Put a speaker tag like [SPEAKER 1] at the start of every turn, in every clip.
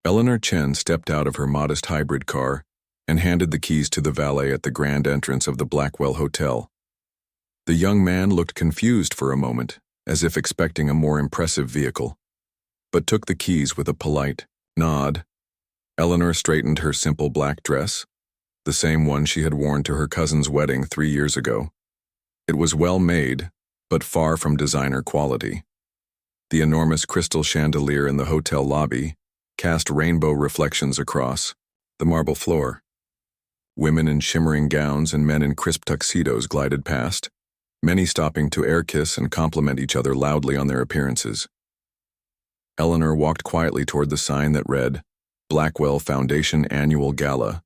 [SPEAKER 1] Eleanor Chen stepped out of her modest hybrid car and handed the keys to the valet at the grand entrance of the Blackwell Hotel. The young man looked confused for a moment, as if expecting a more impressive vehicle, but took the keys with a polite nod. Eleanor straightened her simple black dress, the same one she had worn to her cousin's wedding 3 years ago. It was well made, but far from designer quality. The enormous crystal chandelier in the hotel lobby cast rainbow reflections across the marble floor. Women in shimmering gowns and men in crisp tuxedos glided past, many stopping to air kiss and compliment each other loudly on their appearances. Eleanor walked quietly toward the sign that read, Blackwell Foundation Annual Gala,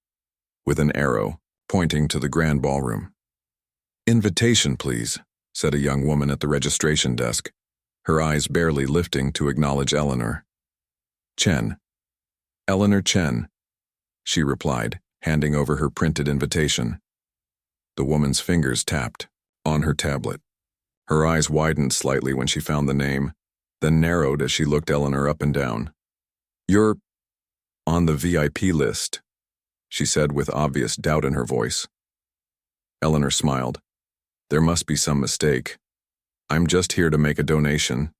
[SPEAKER 1] with an arrow pointing to the grand ballroom. "Invitation, please," said a young woman at the registration desk, her eyes barely lifting to acknowledge Eleanor. "Chen. Eleanor Chen," she replied, handing over her printed invitation. The woman's fingers tapped on her tablet. Her eyes widened slightly when she found the name, then narrowed as she looked Eleanor up and down. "You're on the VIP list," she said with obvious doubt in her voice. Eleanor smiled. "There must be some mistake. I'm just here to make a donation."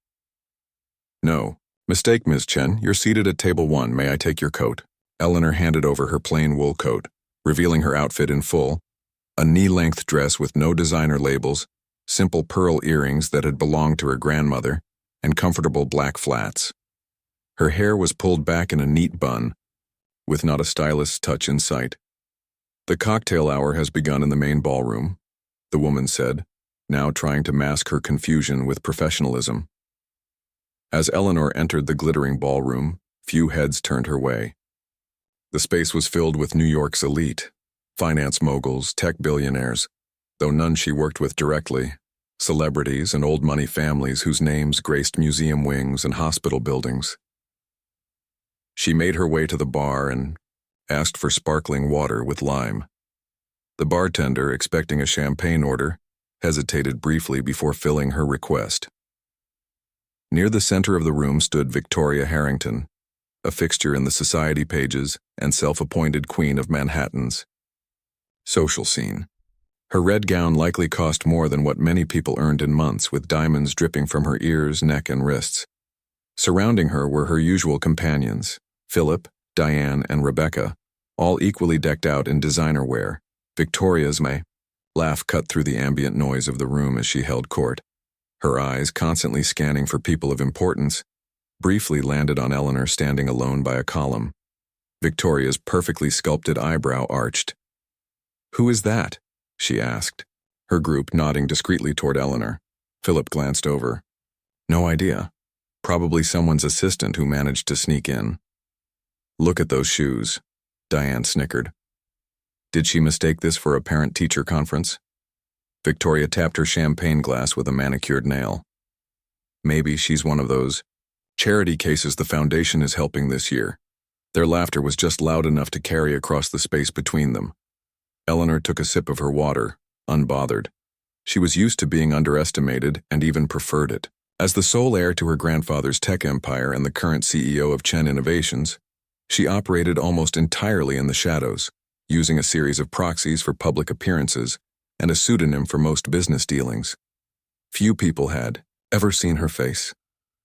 [SPEAKER 1] "No mistake, Ms. Chen. You're seated at table 1. May I take your coat?" Eleanor handed over her plain wool coat, revealing her outfit in full, a knee-length dress with no designer labels, simple pearl earrings that had belonged to her grandmother, and comfortable black flats. Her hair was pulled back in a neat bun, with not a stylist's touch in sight. "The cocktail hour has begun in the main ballroom," the woman said, now trying to mask her confusion with professionalism. As Eleanor entered the glittering ballroom, few heads turned her way. The space was filled with New York's elite, finance moguls, tech billionaires, though none she worked with directly, celebrities and old money families whose names graced museum wings and hospital buildings. She made her way to the bar and asked for sparkling water with lime. The bartender, expecting a champagne order, hesitated briefly before filling her request. Near the center of the room stood Victoria Harrington, a fixture in the society pages and self-appointed queen of Manhattan's social scene. Her red gown likely cost more than what many people earned in months, with diamonds dripping from her ears, neck, and wrists. Surrounding her were her usual companions, Philip, Diane, and Rebecca, all equally decked out in designer wear. Victoria's laugh cut through the ambient noise of the room as she held court. Her eyes, constantly scanning for people of importance, briefly landed on Eleanor standing alone by a column. Victoria's perfectly sculpted eyebrow arched. "Who is that?" she asked, her group nodding discreetly toward Eleanor. Philip glanced over. "No idea. Probably someone's assistant who managed to sneak in." "Look at those shoes," Diane snickered. Did she mistake this for a parent-teacher conference? Victoria tapped her champagne glass with a manicured nail. "Maybe she's one of those charity cases the foundation is helping this year." Their laughter was just loud enough to carry across the space between them. Eleanor took a sip of her water, unbothered. She was used to being underestimated and even preferred it. As the sole heir to her grandfather's tech empire and the current CEO of Chen Innovations, she operated almost entirely in the shadows, using a series of proxies for public appearances and a pseudonym for most business dealings. Few people had ever seen her face,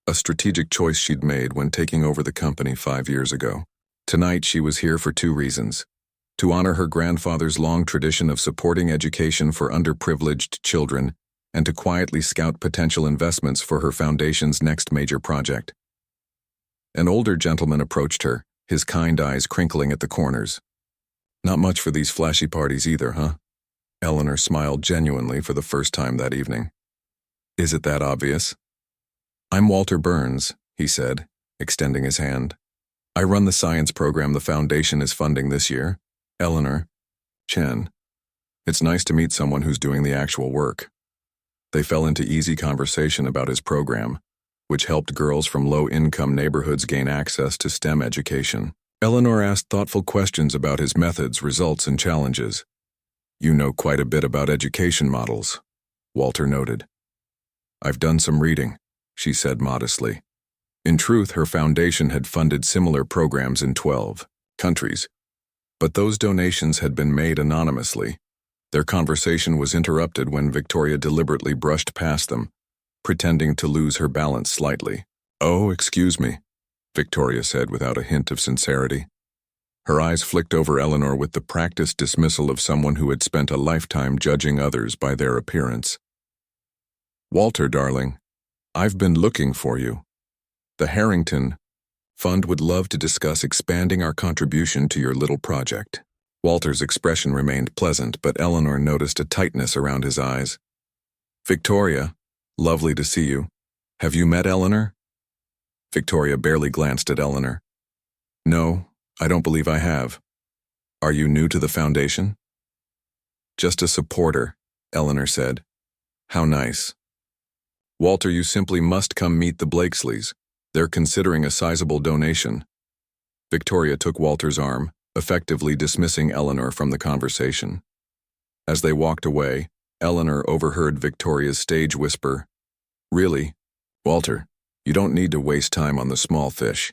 [SPEAKER 1] a strategic choice she'd made when taking over the company 5 years ago. Tonight she was here for 2 reasons: to honor her grandfather's long tradition of supporting education for underprivileged children, and to quietly scout potential investments for her foundation's next major project. An older gentleman approached her, his kind eyes crinkling at the corners. "Not much for these flashy parties either, huh?" Eleanor smiled genuinely for the first time that evening. "Is it that obvious?" "I'm Walter Burns," he said, extending his hand. "I run the science program the foundation is funding this year. Eleanor Chen. It's nice to meet someone who's doing the actual work." They fell into easy conversation about his program, which helped girls from low-income neighborhoods gain access to STEM education. Eleanor asked thoughtful questions about his methods, results, and challenges. "You know quite a bit about education models," Walter noted. "I've done some reading," she said modestly. In truth, her foundation had funded similar programs in 12 countries, but those donations had been made anonymously. Their conversation was interrupted when Victoria deliberately brushed past them, pretending to lose her balance slightly. "Oh, excuse me," Victoria said without a hint of sincerity. Her eyes flicked over Eleanor with the practiced dismissal of someone who had spent a lifetime judging others by their appearance. "Walter, darling, I've been looking for you. The Harrington Fund would love to discuss expanding our contribution to your little project." Walter's expression remained pleasant, but Eleanor noticed a tightness around his eyes. "Victoria, lovely to see you. Have you met Eleanor?" Victoria barely glanced at Eleanor. "No, I don't believe I have. Are you new to the foundation?" "Just a supporter," Eleanor said. "How nice. Walter, you simply must come meet the Blakesleys. They're considering a sizable donation." Victoria took Walter's arm, effectively dismissing Eleanor from the conversation. As they walked away, Eleanor overheard Victoria's stage whisper, "Really, Walter, you don't need to waste time on the small fish.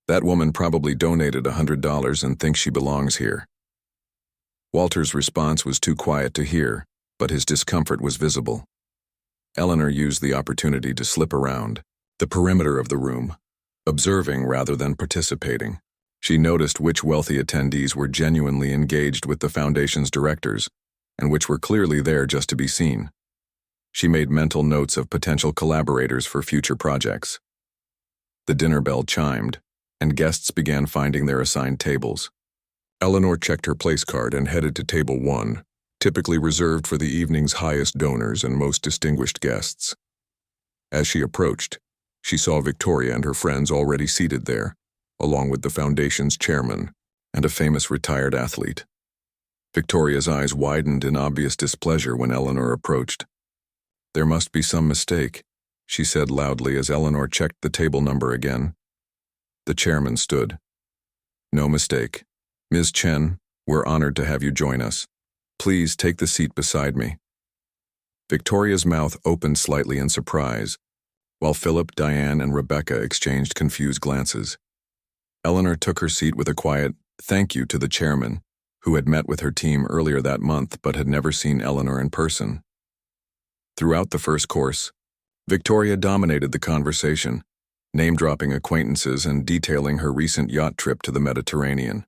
[SPEAKER 1] That woman probably donated $100 and thinks she belongs here." Walter's response was too quiet to hear, but his discomfort was visible. Eleanor used the opportunity to slip around the perimeter of the room, observing rather than participating. She noticed which wealthy attendees were genuinely engaged with the foundation's directors, and which were clearly there just to be seen. She made mental notes of potential collaborators for future projects. The dinner bell chimed, and guests began finding their assigned tables. Eleanor checked her place card and headed to table 1, typically reserved for the evening's highest donors and most distinguished guests. As she approached, she saw Victoria and her friends already seated there, along with the foundation's chairman and a famous retired athlete. Victoria's eyes widened in obvious displeasure when Eleanor approached. "There must be some mistake," she said loudly as Eleanor checked the table number again. The chairman stood. "No mistake. Ms. Chen, we're honored to have you join us. Please take the seat beside me." Victoria's mouth opened slightly in surprise, while Philip, Diane, and Rebecca exchanged confused glances. Eleanor took her seat with a quiet thank you to the chairman, who had met with her team earlier that month but had never seen Eleanor in person. Throughout the first course, Victoria dominated the conversation, name-dropping acquaintances and detailing her recent yacht trip to the Mediterranean.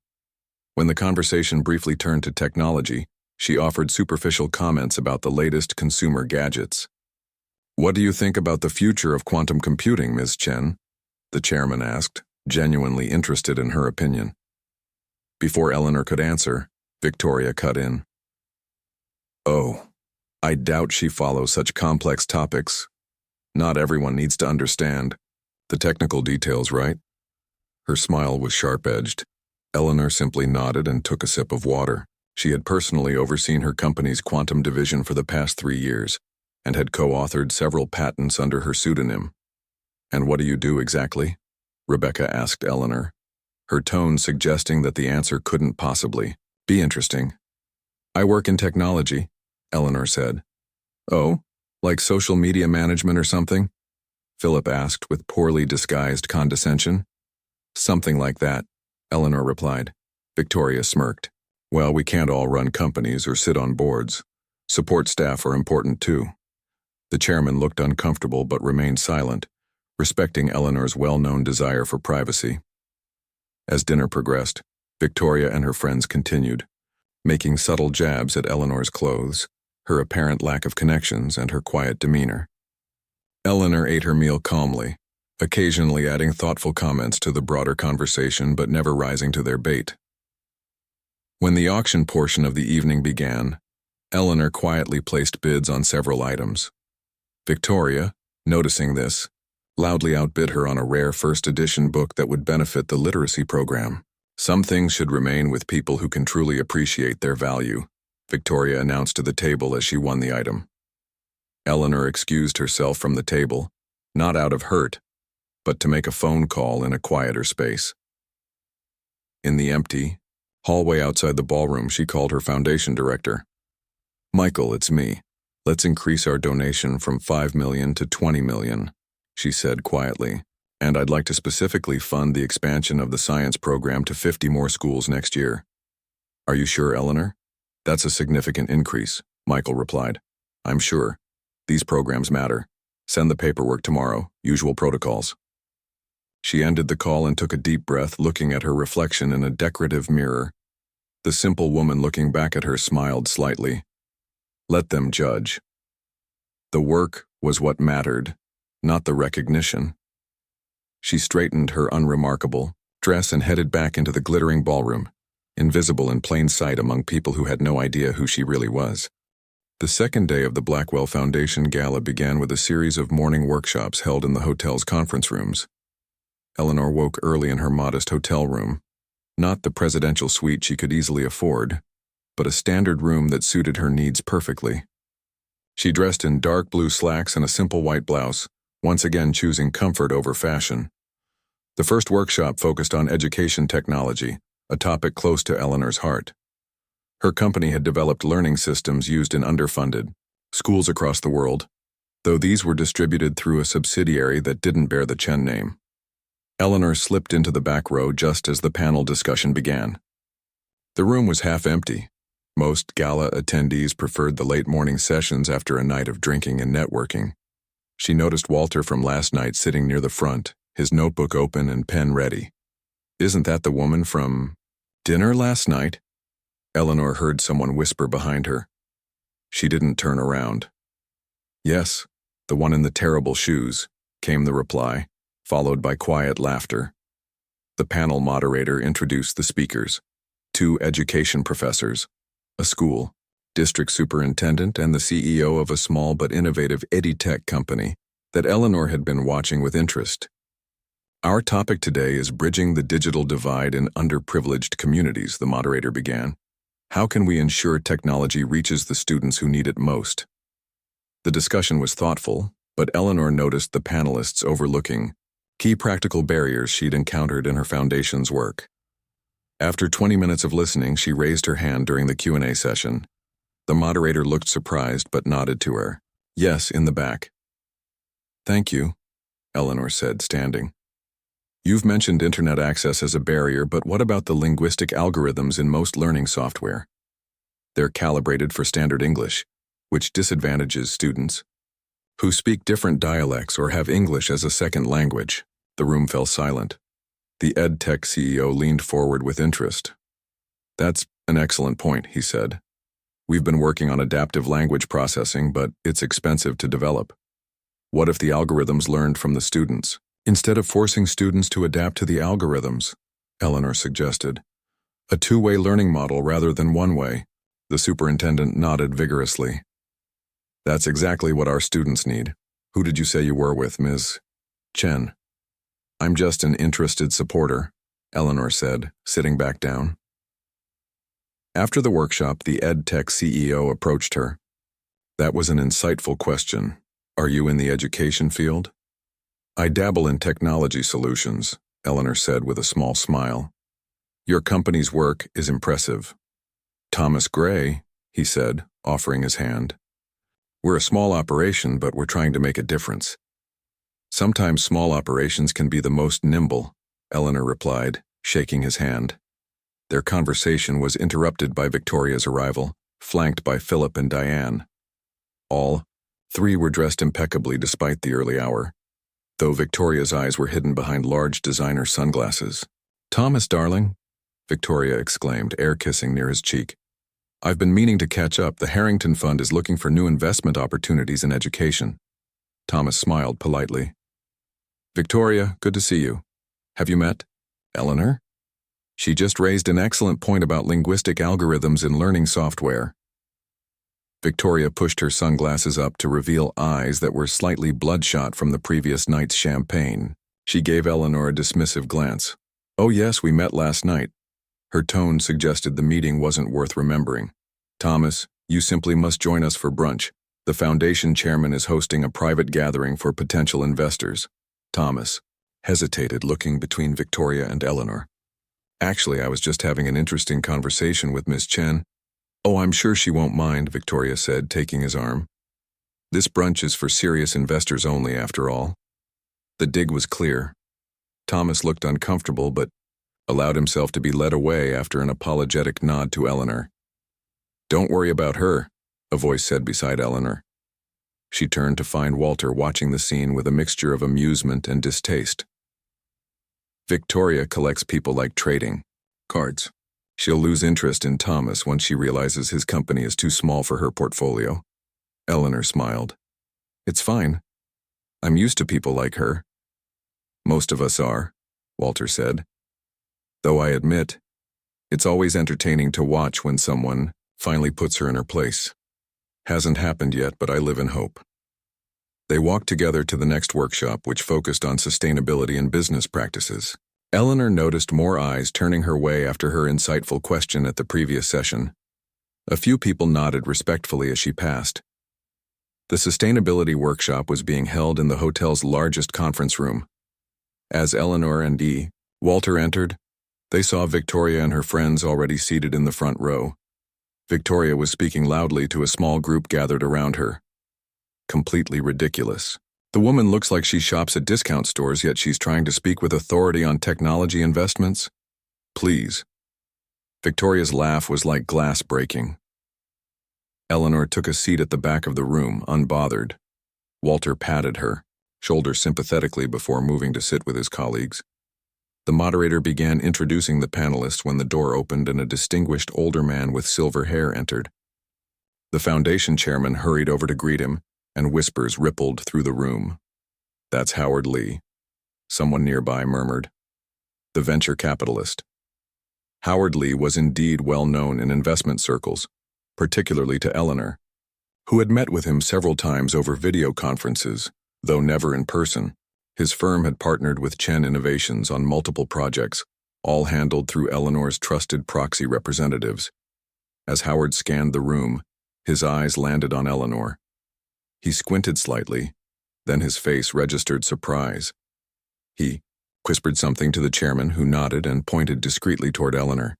[SPEAKER 1] When the conversation briefly turned to technology, she offered superficial comments about the latest consumer gadgets. "What do you think about the future of quantum computing, Ms. Chen?" the chairman asked, genuinely interested in her opinion. Before Eleanor could answer, Victoria cut in. "Oh, I doubt she follows such complex topics. Not everyone needs to understand the technical details, right?" Her smile was sharp-edged. Eleanor simply nodded and took a sip of water. She had personally overseen her company's quantum division for the past 3 years and had co-authored several patents under her pseudonym. "And what do you do exactly?" Rebecca asked Eleanor, her tone suggesting that the answer couldn't possibly be interesting. "I work in technology," Eleanor said. "Oh, like social media management or something?" Philip asked with poorly disguised condescension. "Something like that," Eleanor replied. Victoria smirked. "Well, we can't all run companies or sit on boards. Support staff are important too." The chairman looked uncomfortable but remained silent, respecting Eleanor's well-known desire for privacy. As dinner progressed, Victoria and her friends continued, making subtle jabs at Eleanor's clothes, her apparent lack of connections, and her quiet demeanor. Eleanor ate her meal calmly, occasionally adding thoughtful comments to the broader conversation but never rising to their bait. When the auction portion of the evening began, Eleanor quietly placed bids on several items. Victoria, noticing this, loudly outbid her on a rare first-edition book that would benefit the literacy program. "Some things should remain with people who can truly appreciate their value," Victoria announced to the table as she won the item. Eleanor excused herself from the table, not out of hurt, but to make a phone call in a quieter space. In the empty hallway outside the ballroom, she called her foundation director. "Michael, it's me. Let's increase our donation from $5 million to $20 million, she said quietly. And I'd like to specifically fund the expansion of the science program to 50 more schools next year. Are you sure, Eleanor? That's a significant increase, Michael replied. I'm sure. These programs matter. Send the paperwork tomorrow, usual protocols. She ended the call and took a deep breath, looking at her reflection in a decorative mirror. The simple woman looking back at her smiled slightly. Let them judge. The work was what mattered, not the recognition. She straightened her unremarkable dress and headed back into the glittering ballroom, invisible in plain sight among people who had no idea who she really was. The second day of the Blackwell Foundation Gala began with a series of morning workshops held in the hotel's conference rooms. Eleanor woke early in her modest hotel room, not the presidential suite she could easily afford, but a standard room that suited her needs perfectly. She dressed in dark blue slacks and a simple white blouse, once again choosing comfort over fashion. The first workshop focused on education technology, a topic close to Eleanor's heart. Her company had developed learning systems used in underfunded schools across the world, though these were distributed through a subsidiary that didn't bear the Chen name. Eleanor slipped into the back row just as the panel discussion began. The room was half empty. Most gala attendees preferred the late morning sessions after a night of drinking and networking. She noticed Walter from last night sitting near the front, his notebook open and pen ready. Isn't that the woman from dinner last night? Eleanor heard someone whisper behind her. She didn't turn around. Yes, the one in the terrible shoes, came the reply, followed by quiet laughter. The panel moderator introduced the speakers: 2 education professors, a school, district superintendent, and the CEO of a small but innovative edtech company that Eleanor had been watching with interest. Our topic today is bridging the digital divide in underprivileged communities, the moderator began. How can we ensure technology reaches the students who need it most? The discussion was thoughtful, but Eleanor noticed the panelists overlooking key practical barriers she'd encountered in her foundation's work. After 20 minutes of listening, she raised her hand during the Q&A session. The moderator looked surprised but nodded to her. Yes, in the back. Thank you, Eleanor said, standing. You've mentioned internet access as a barrier, but what about the linguistic algorithms in most learning software? They're calibrated for standard English, which disadvantages students who speak different dialects or have English as a second language. The room fell silent. The EdTech CEO leaned forward with interest. That's an excellent point, he said. We've been working on adaptive language processing, but it's expensive to develop. What if the algorithms learned from the students, instead of forcing students to adapt to the algorithms? Eleanor suggested. A 2-way learning model rather than 1-way. The superintendent nodded vigorously. That's exactly what our students need. Who did you say you were with, Ms. Chen? I'm just an interested supporter, Eleanor said, sitting back down. After the workshop, the EdTech CEO approached her. That was an insightful question. Are you in the education field? I dabble in technology solutions, Eleanor said with a small smile. Your company's work is impressive. Thomas Gray, he said, offering his hand. We're a small operation, but we're trying to make a difference. Sometimes small operations can be the most nimble, Eleanor replied, shaking his hand. Their conversation was interrupted by Victoria's arrival, flanked by Philip and Diane. All 3 were dressed impeccably despite the early hour, though Victoria's eyes were hidden behind large designer sunglasses. Thomas, darling, Victoria exclaimed, air-kissing near his cheek. I've been meaning to catch up. The Harrington Fund is looking for new investment opportunities in education. Thomas smiled politely. Victoria, good to see you. Have you met Eleanor? She just raised an excellent point about linguistic algorithms in learning software. Victoria pushed her sunglasses up to reveal eyes that were slightly bloodshot from the previous night's champagne. She gave Eleanor a dismissive glance. Oh yes, we met last night. Her tone suggested the meeting wasn't worth remembering. Thomas, you simply must join us for brunch. The foundation chairman is hosting a private gathering for potential investors. Thomas hesitated, looking between Victoria and Eleanor. Actually, I was just having an interesting conversation with Miss Chen. Oh, I'm sure she won't mind, Victoria said, taking his arm. This brunch is for serious investors only, after all. The dig was clear. Thomas looked uncomfortable but allowed himself to be led away after an apologetic nod to Eleanor. "Don't worry about her," a voice said beside Eleanor. She turned to find Walter watching the scene with a mixture of amusement and distaste. "Victoria collects people like trading cards. She'll lose interest in Thomas once she realizes his company is too small for her portfolio." Eleanor smiled. "It's fine. I'm used to people like her." "Most of us are," Walter said. "Though I admit, it's always entertaining to watch when someone finally puts her in her place. Hasn't happened yet, but I live in hope." They walked together to the next workshop, which focused on sustainability and business practices. Eleanor noticed more eyes turning her way after her insightful question at the previous session. A few people nodded respectfully as she passed. The sustainability workshop was being held in the hotel's largest conference room. As Eleanor and Walter entered, they saw Victoria and her friends already seated in the front row. Victoria was speaking loudly to a small group gathered around her. "Completely ridiculous. The woman looks like she shops at discount stores, yet she's trying to speak with authority on technology investments? Please." Victoria's laugh was like glass breaking. Eleanor took a seat at the back of the room, unbothered. Walter patted her shoulder sympathetically before moving to sit with his colleagues. The moderator began introducing the panelists when the door opened and a distinguished older man with silver hair entered. The foundation chairman hurried over to greet him, and whispers rippled through the room. "That's Howard Lee," someone nearby murmured. "The venture capitalist." Howard Lee was indeed well known in investment circles, particularly to Eleanor, who had met with him several times over video conferences, though never in person. His firm had partnered with Chen Innovations on multiple projects, all handled through Eleanor's trusted proxy representatives. As Howard scanned the room, his eyes landed on Eleanor. He squinted slightly, then his face registered surprise. He whispered something to the chairman, who nodded and pointed discreetly toward Eleanor.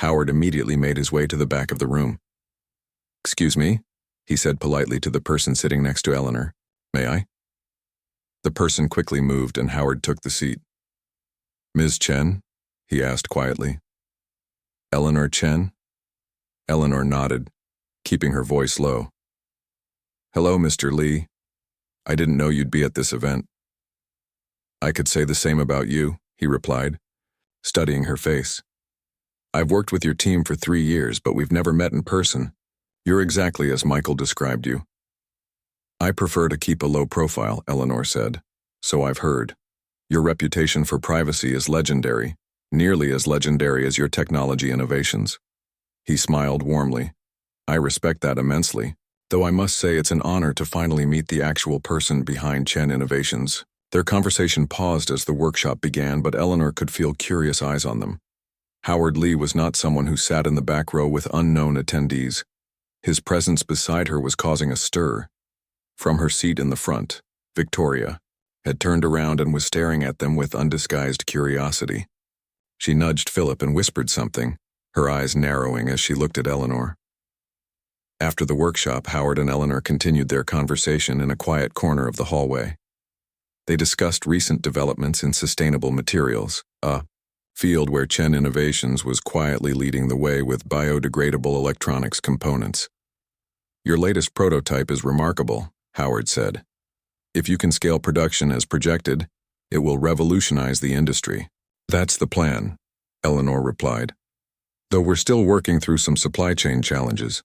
[SPEAKER 1] Howard immediately made his way to the back of the room. "Excuse me," he said politely to the person sitting next to Eleanor. "May I?" The person quickly moved and Howard took the seat. "Ms. Chen?" he asked quietly. "Eleanor Chen?" Eleanor nodded, keeping her voice low. "Hello, Mr. Lee. I didn't know you'd be at this event." "I could say the same about you," he replied, studying her face. "I've worked with your team for 3 years, but we've never met in person. You're exactly as Michael described you." "I prefer to keep a low profile," Eleanor said. "So I've heard. Your reputation for privacy is legendary, nearly as legendary as your technology innovations." He smiled warmly. "I respect that immensely, though I must say it's an honor to finally meet the actual person behind Chen Innovations." Their conversation paused as the workshop began, but Eleanor could feel curious eyes on them. Howard Lee was not someone who sat in the back row with unknown attendees. His presence beside her was causing a stir. From her seat in the front, Victoria had turned around and was staring at them with undisguised curiosity. She nudged Philip and whispered something, her eyes narrowing as she looked at Eleanor. After the workshop, Howard and Eleanor continued their conversation in a quiet corner of the hallway. They discussed recent developments in sustainable materials, a field where Chen Innovations was quietly leading the way with biodegradable electronics components. "Your latest prototype is remarkable," Howard said. "If you can scale production as projected, it will revolutionize the industry." "That's the plan," Eleanor replied. "Though we're still working through some supply chain challenges."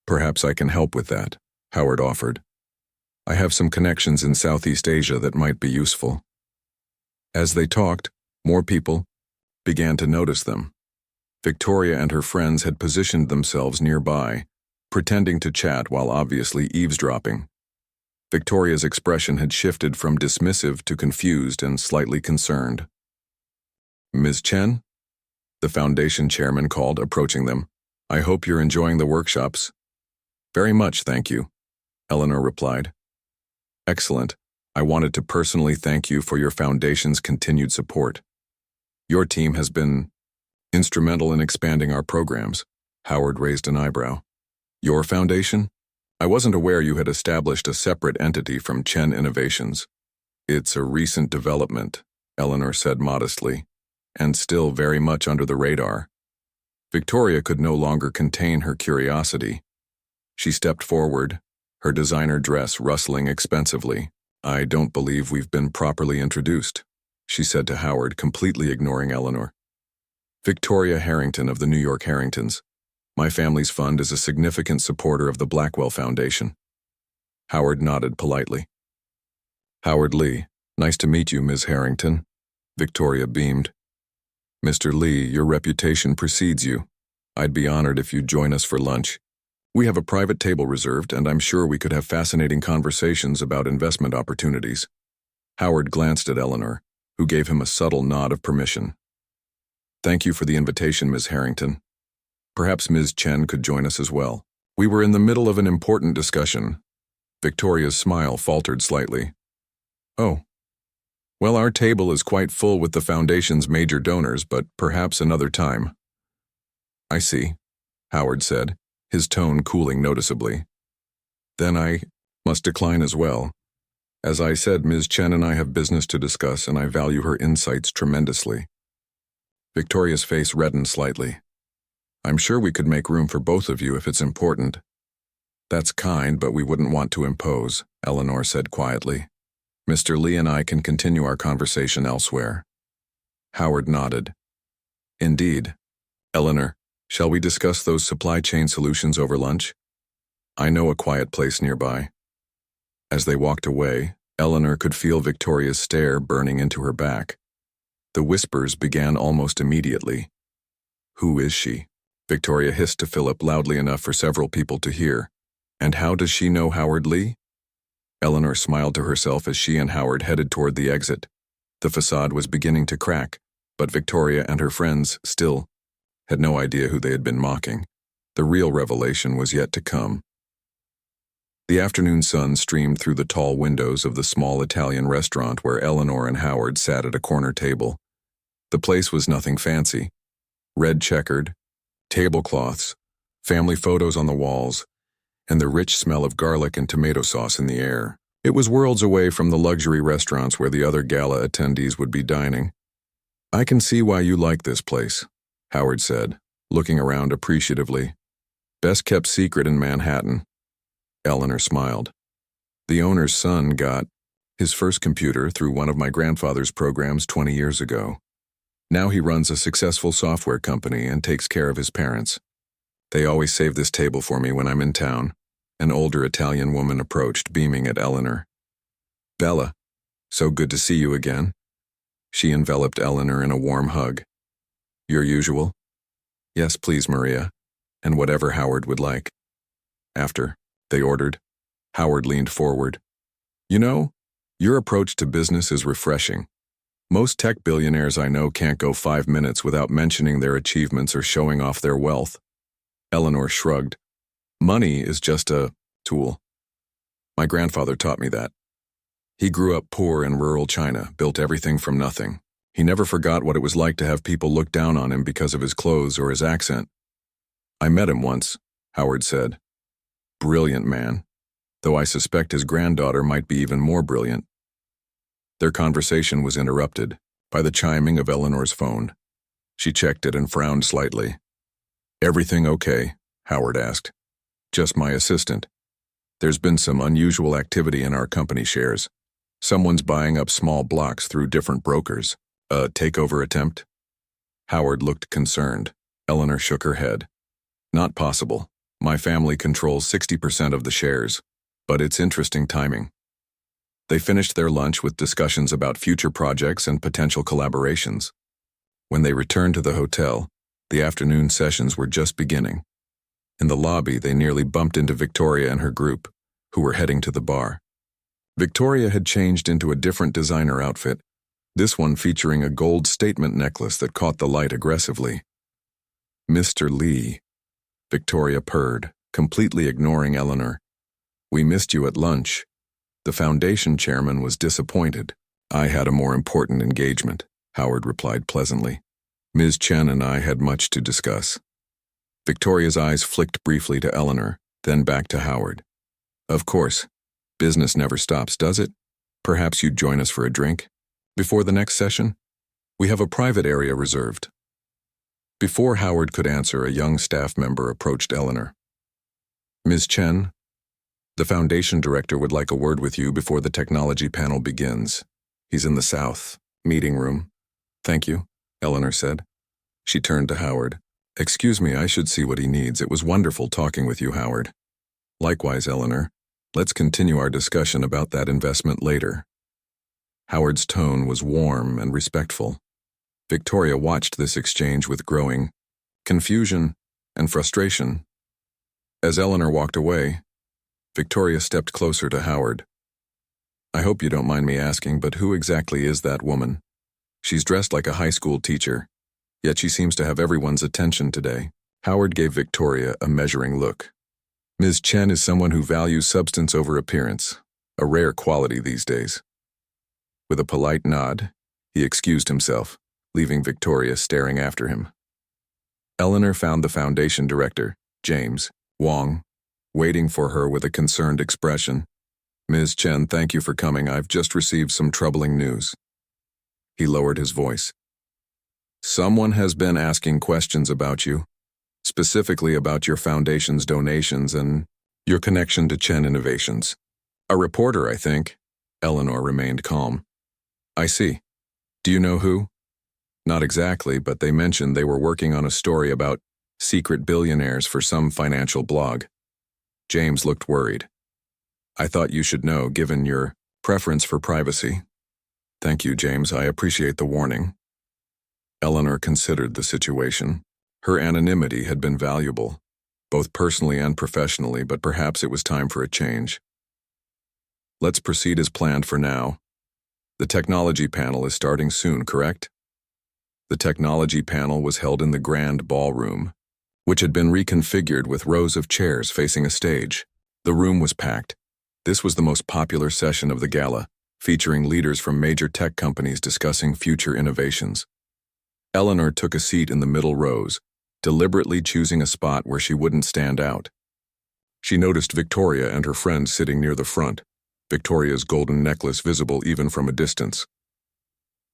[SPEAKER 1] "Perhaps I can help with that," Howard offered. "I have some connections in Southeast Asia that might be useful." As they talked, more people began to notice them. Victoria and her friends had positioned themselves nearby, pretending to chat while obviously eavesdropping. Victoria's expression had shifted from dismissive to confused and slightly concerned. "Ms. Chen?" the foundation chairman called, approaching them. "I hope you're enjoying the workshops." "Very much, thank you," Eleanor replied. "Excellent. I wanted to personally thank you for your foundation's continued support. Your team has been instrumental in expanding our programs." Howard raised an eyebrow. "Your foundation? I wasn't aware you had established a separate entity from Chen Innovations." "It's a recent development," Eleanor said modestly, and still very much under the radar. Victoria could no longer contain her curiosity. She stepped forward, her designer dress rustling expensively. "I don't believe we've been properly introduced," she said to Howard, completely ignoring Eleanor. "Victoria Harrington of the New York Harringtons. My family's fund is a significant supporter of the Blackwell Foundation." Howard nodded politely. "Howard Lee. Nice to meet you, Ms. Harrington." Victoria beamed. "Mr. Lee, your reputation precedes you. I'd be honored if you'd join us for lunch. We have a private table reserved, and I'm sure we could have fascinating conversations about investment opportunities." Howard glanced at Eleanor, who gave him a subtle nod of permission. "Thank you for the invitation, Ms. Harrington. Perhaps Ms. Chen could join us as well." We were in the middle of an important discussion. Victoria's smile faltered slightly. "Oh. Well, our table is quite full with the Foundation's major donors, but perhaps another time." "I see," Howard said, his tone cooling noticeably. "Then I must decline as well. As I said, Ms. Chen and I have business to discuss, and I value her insights tremendously." Victoria's face reddened slightly. "I'm sure we could make room for both of you if it's important." "That's kind, but we wouldn't want to impose," Eleanor said quietly. "Mr. Lee and I can continue our conversation elsewhere." Howard nodded. "Indeed. Eleanor, shall we discuss those supply chain solutions over lunch? I know a quiet place nearby." As they walked away, Eleanor could feel Victoria's stare burning into her back. The whispers began almost immediately. "Who is she?" Victoria hissed to Philip loudly enough for several people to hear. "And how does she know Howard Lee?" Eleanor smiled to herself as she and Howard headed toward the exit. The facade was beginning to crack, but Victoria and her friends still had no idea who they had been mocking. The real revelation was yet to come. The afternoon sun streamed through the tall windows of the small Italian restaurant where Eleanor and Howard sat at a corner table. The place was nothing fancy. Red checkered, tablecloths, family photos on the walls, and the rich smell of garlic and tomato sauce in the air. It was worlds away from the luxury restaurants where the other gala attendees would be dining. "I can see why you like this place," Howard said, looking around appreciatively. "Best kept secret in Manhattan." Eleanor smiled. "The owner's son got his first computer through one of my grandfather's programs 20 years ago. Now he runs a successful software company and takes care of his parents. They always save this table for me when I'm in town." An older Italian woman approached, beaming at Eleanor. "Bella, so good to see you again." She enveloped Eleanor in a warm hug. "Your usual?" "Yes, please, Maria, and whatever Howard would like." "After," they ordered. Howard leaned forward. "You know, your approach to business is refreshing. Most tech billionaires I know can't go 5 minutes without mentioning their achievements or showing off their wealth." Eleanor shrugged. "Money is just a tool. My grandfather taught me that. He grew up poor in rural China, built everything from nothing. He never forgot what it was like to have people look down on him because of his clothes or his accent. I met him once," Howard said. "Brilliant man, though I suspect his granddaughter might be even more brilliant." Their conversation was interrupted by the chiming of Eleanor's phone. She checked it and frowned slightly. "Everything okay?" Howard asked. "Just my assistant. There's been some unusual activity in our company shares. Someone's buying up small blocks through different brokers. A takeover attempt?" Howard looked concerned. Eleanor shook her head. "Not possible. My family controls 60% of the shares, but it's interesting timing." They finished their lunch with discussions about future projects and potential collaborations. When they returned to the hotel, the afternoon sessions were just beginning. In the lobby, they nearly bumped into Victoria and her group, who were heading to the bar. Victoria had changed into a different designer outfit, this one featuring a gold statement necklace that caught the light aggressively. "Mr. Lee," Victoria purred, completely ignoring Eleanor. "We missed you at lunch." The foundation chairman was disappointed. "I had a more important engagement," Howard replied pleasantly. "Ms. Chen and I had much to discuss." Victoria's eyes flicked briefly to Eleanor, then back to Howard. "Of course. Business never stops, does it? Perhaps you'd join us for a drink?" Before the next session, we have a private area reserved. Before Howard could answer, a young staff member approached Eleanor. Ms. Chen, the Foundation Director would like a word with you before the technology panel begins. He's in the south meeting room. Thank you, Eleanor said. She turned to Howard. Excuse me, I should see what he needs. It was wonderful talking with you, Howard. Likewise, Eleanor. Let's continue our discussion about that investment later. Howard's tone was warm and respectful. Victoria watched this exchange with growing confusion and frustration. As Eleanor walked away, Victoria stepped closer to Howard. I hope you don't mind me asking, but who exactly is that woman? She's dressed like a high school teacher, yet she seems to have everyone's attention today. Howard gave Victoria a measuring look. Ms. Chen is someone who values substance over appearance, a rare quality these days. With a polite nod, he excused himself, leaving Victoria staring after him. Eleanor found the Foundation Director, James Wong, waiting for her with a concerned expression. Ms. Chen, thank you for coming. I've just received some troubling news. He lowered his voice. Someone has been asking questions about you, specifically about your foundation's donations and your connection to Chen Innovations. A reporter, I think. Eleanor remained calm. I see. Do you know who? Not exactly, but they mentioned they were working on a story about secret billionaires for some financial blog. James looked worried. I thought you should know, given your preference for privacy. Thank you, James. I appreciate the warning. Eleanor considered the situation. Her anonymity had been valuable, both personally and professionally, but perhaps it was time for a change. Let's proceed as planned for now. The technology panel is starting soon, correct? The technology panel was held in the grand ballroom, which had been reconfigured with rows of chairs facing a stage. The room was packed. This was the most popular session of the gala, featuring leaders from major tech companies discussing future innovations. Eleanor took a seat in the middle rows, deliberately choosing a spot where she wouldn't stand out. She noticed Victoria and her friend sitting near the front, Victoria's golden necklace visible even from a distance.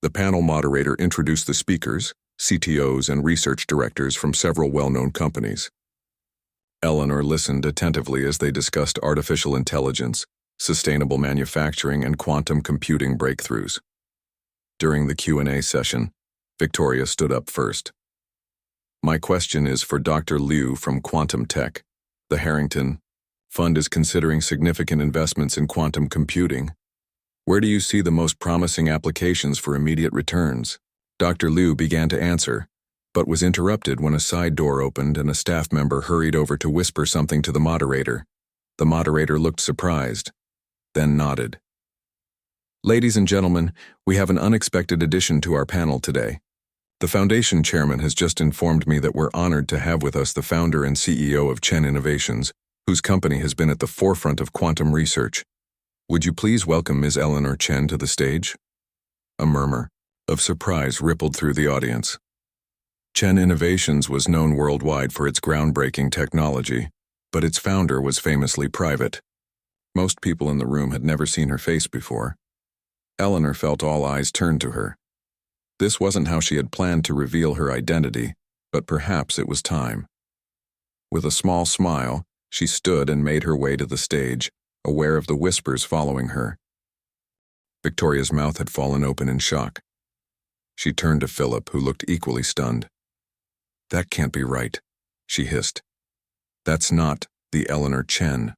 [SPEAKER 1] The panel moderator introduced the speakers, CTOs and research directors from several well-known companies. Eleanor listened attentively as they discussed artificial intelligence, sustainable manufacturing, and quantum computing breakthroughs. During the Q&A session, Victoria stood up first. My question is for Dr. Liu from Quantum Tech. The Harrington Fund is considering significant investments in quantum computing. Where do you see the most promising applications for immediate returns? Dr. Liu began to answer, but was interrupted when a side door opened and a staff member hurried over to whisper something to the moderator. The moderator looked surprised, then nodded. Ladies and gentlemen, we have an unexpected addition to our panel today. The Foundation Chairman has just informed me that we're honored to have with us the founder and CEO of Chen Innovations, whose company has been at the forefront of quantum research. Would you please welcome Ms. Eleanor Chen to the stage? A murmur of surprise rippled through the audience. Chen Innovations was known worldwide for its groundbreaking technology, but its founder was famously private. Most people in the room had never seen her face before. Eleanor felt all eyes turned to her. This wasn't how she had planned to reveal her identity, but perhaps it was time. With a small smile, she stood and made her way to the stage, aware of the whispers following her. Victoria's mouth had fallen open in shock. She turned to Philip, who looked equally stunned. That can't be right, she hissed. That's not the Eleanor Chen.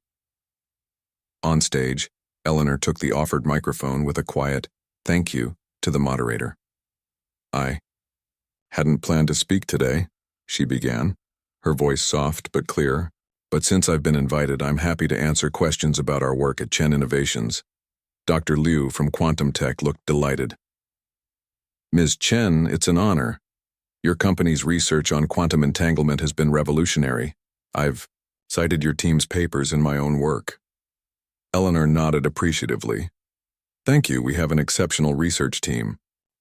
[SPEAKER 1] On stage, Eleanor took the offered microphone with a quiet, "Thank you," to the moderator. I hadn't planned to speak today, she began, her voice soft but clear, but since I've been invited, I'm happy to answer questions about our work at Chen Innovations. Dr. Liu from Quantum Tech looked delighted. Ms. Chen, it's an honor. Your company's research on quantum entanglement has been revolutionary. I've cited your team's papers in my own work. Eleanor nodded appreciatively. Thank you, we have an exceptional research team.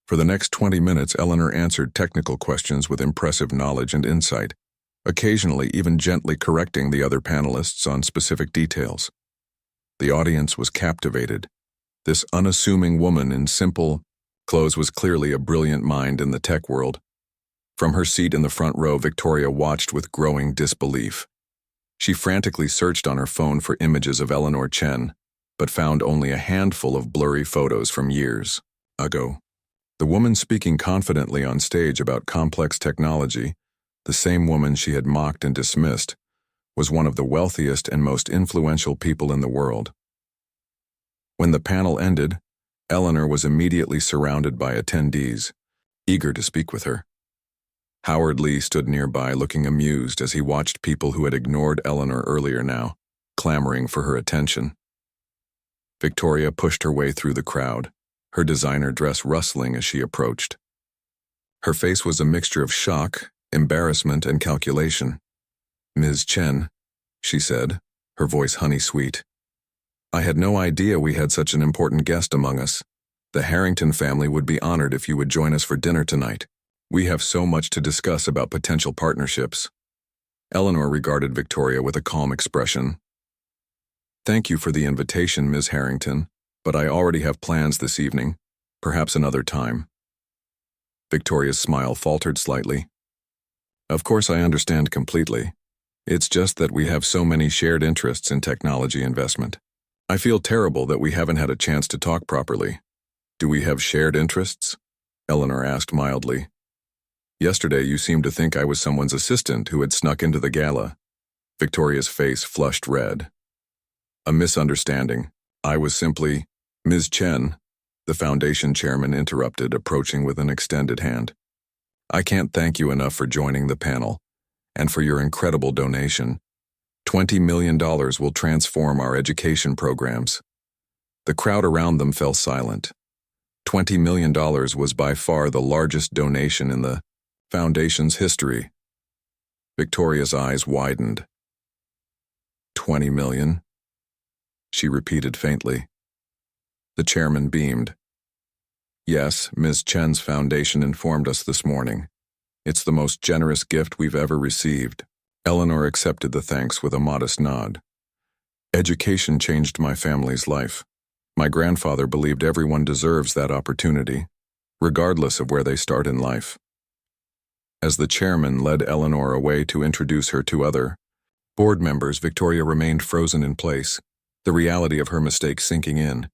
[SPEAKER 1] For the next 20 minutes, Eleanor answered technical questions with impressive knowledge and insight, occasionally even gently correcting the other panelists on specific details. The audience was captivated. This unassuming woman in simple, Close was clearly a brilliant mind in the tech world. From her seat in the front row, Victoria watched with growing disbelief. She frantically searched on her phone for images of Eleanor Chen, but found only a handful of blurry photos from years ago. The woman speaking confidently on stage about complex technology, the same woman she had mocked and dismissed, was one of the wealthiest and most influential people in the world. When the panel ended, Eleanor was immediately surrounded by attendees, eager to speak with her. Howard Lee stood nearby looking amused as he watched people who had ignored Eleanor earlier now, clamoring for her attention. Victoria pushed her way through the crowd, her designer dress rustling as she approached. Her face was a mixture of shock, embarrassment, and calculation. "Ms. Chen," she said, her voice honey-sweet. "I had no idea we had such an important guest among us. The Harrington family would be honored if you would join us for dinner tonight. We have so much to discuss about potential partnerships." Eleanor regarded Victoria with a calm expression. "Thank you for the invitation, Ms. Harrington, but I already have plans this evening, perhaps another time." Victoria's smile faltered slightly. "Of course I understand completely. It's just that we have so many shared interests in technology investment. I feel terrible that we haven't had a chance to talk properly." "Do we have shared interests?" Eleanor asked mildly. "Yesterday you seemed to think I was someone's assistant who had snuck into the gala." Victoria's face flushed red. "A misunderstanding. I was simply—" "Ms. Chen," the foundation chairman interrupted, approaching with an extended hand. "I can't thank you enough for joining the panel, and for your incredible donation. $20 million will transform our education programs." The crowd around them fell silent. $20 million was by far the largest donation in the Foundation's history. Victoria's eyes widened. "$20 million?" she repeated faintly. The chairman beamed. "Yes, Ms. Chen's foundation informed us this morning. It's the most generous gift we've ever received." Eleanor accepted the thanks with a modest nod. "Education changed my family's life. My grandfather believed everyone deserves that opportunity, regardless of where they start in life." As the chairman led Eleanor away to introduce her to other board members, Victoria remained frozen in place, the reality of her mistake sinking in.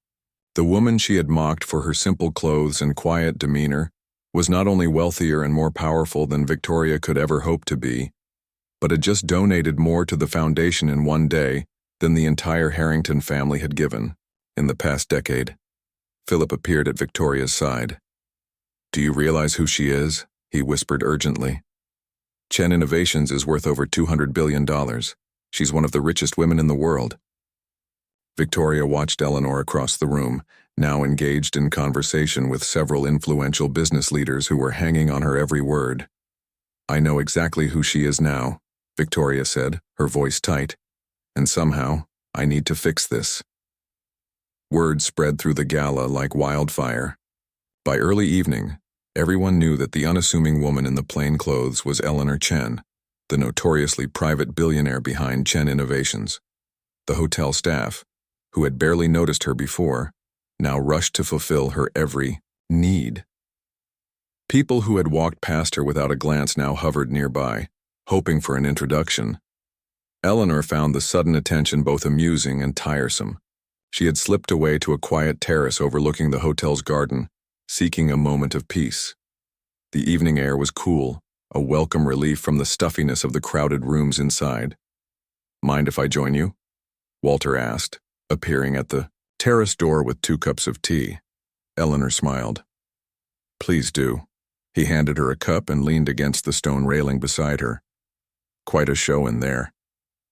[SPEAKER 1] The woman she had mocked for her simple clothes and quiet demeanor was not only wealthier and more powerful than Victoria could ever hope to be, but had just donated more to the foundation in one day than the entire Harrington family had given in the past decade. Philip appeared at Victoria's side. "Do you realize who she is?" he whispered urgently. "Chen Innovations is worth over $200 billion. She's one of the richest women in the world." Victoria watched Eleanor across the room, now engaged in conversation with several influential business leaders who were hanging on her every word. "I know exactly who she is now," Victoria said, her voice tight. "And somehow, I need to fix this." Word spread through the gala like wildfire. By early evening, everyone knew that the unassuming woman in the plain clothes was Eleanor Chen, the notoriously private billionaire behind Chen Innovations. The hotel staff, who had barely noticed her before, now rushed to fulfill her every need. People who had walked past her without a glance now hovered nearby, hoping for an introduction. Eleanor found the sudden attention both amusing and tiresome. She had slipped away to a quiet terrace overlooking the hotel's garden, seeking a moment of peace. The evening air was cool, a welcome relief from the stuffiness of the crowded rooms inside. "Mind if I join you?" Walter asked, appearing at the terrace door with 2 cups of tea. Eleanor smiled. "Please do." He handed her a cup and leaned against the stone railing beside her. "Quite a show in there.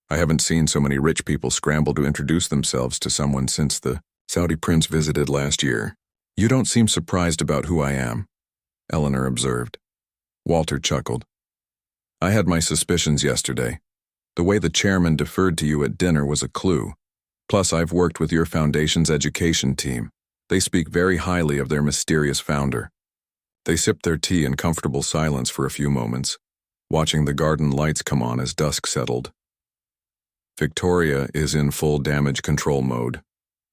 [SPEAKER 1] I haven't seen so many rich people scramble to introduce themselves to someone since the Saudi prince visited last year." "You don't seem surprised about who I am," Eleanor observed. Walter chuckled. "I had my suspicions yesterday. The way the chairman deferred to you at dinner was a clue. Plus, I've worked with your foundation's education team. They speak very highly of their mysterious founder." They sipped their tea in comfortable silence for a few moments, watching the garden lights come on as dusk settled. "Victoria is in full damage control mode,"